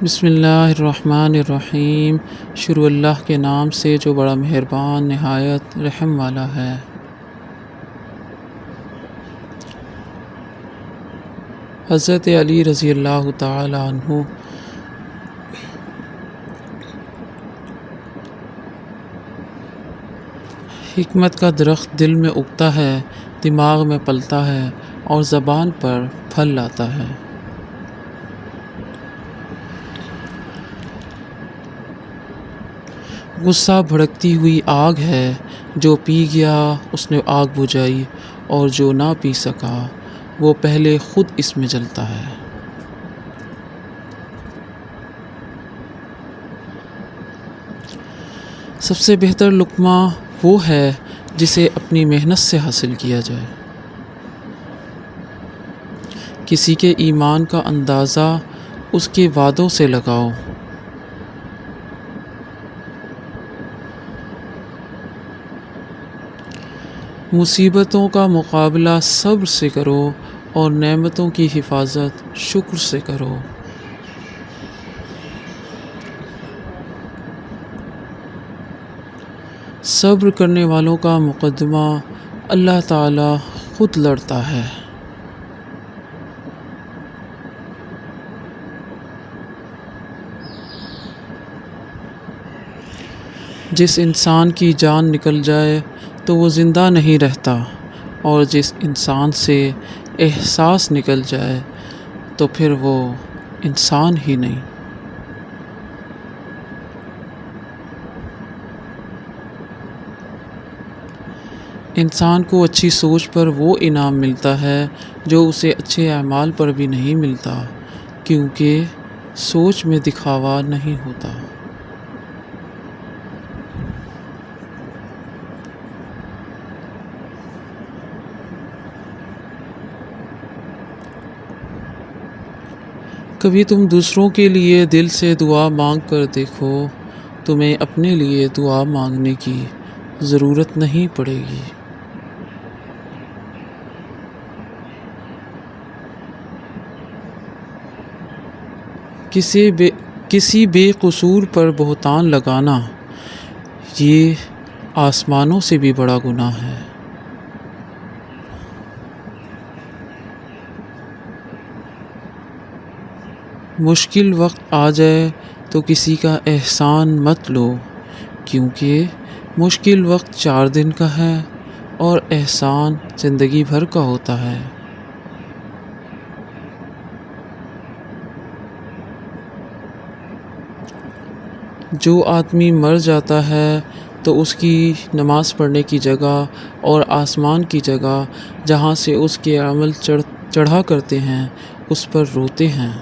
بسم اللہ الرحمن الرحیم۔ شروع اللہ کے نام سے جو بڑا مہربان نہایت رحم والا ہے۔ حضرت علی رضی اللہ تعالی عنہ حکمت کا درخت دل میں اگتا ہے، دماغ میں پلتا ہے اور زبان پر پھل لاتا ہے۔ غصہ بھڑکتی ہوئی آگ ہے، جو پی گیا اس نے آگ بجھائی، اور جو نہ پی سکا وہ پہلے خود اس میں جلتا ہے۔ سب سے بہتر لقمہ وہ ہے جسے اپنی محنت سے حاصل کیا جائے۔ کسی کے ایمان کا اندازہ اس کے وعدوں سے لگاؤ۔ مصیبتوں کا مقابلہ صبر سے کرو اور نعمتوں کی حفاظت شکر سے کرو۔ صبر کرنے والوں کا مقدمہ اللہ تعالی خود لڑتا ہے۔ جس انسان کی جان نکل جائے تو وہ زندہ نہیں رہتا، اور جس انسان سے احساس نکل جائے تو پھر وہ انسان ہی نہیں۔ انسان کو اچھی سوچ پر وہ انعام ملتا ہے جو اسے اچھے اعمال پر بھی نہیں ملتا، کیونکہ سوچ میں دکھاوا نہیں ہوتا۔ کبھی تم دوسروں کے لیے دل سے دعا مانگ کر دیکھو، تمہیں اپنے لیے دعا مانگنے کی ضرورت نہیں پڑے گی۔ کسی بے قصور پر بہتان لگانا یہ آسمانوں سے بھی بڑا گناہ ہے۔ مشکل وقت آ جائے تو کسی کا احسان مت لو، کیونکہ مشکل وقت 4 دن کا ہے اور احسان زندگی بھر کا ہوتا ہے۔ جو آدمی مر جاتا ہے تو اس کی نماز پڑھنے کی جگہ اور آسمان کی جگہ جہاں سے اس کے عمل چڑھا کرتے ہیں اس پر روتے ہیں۔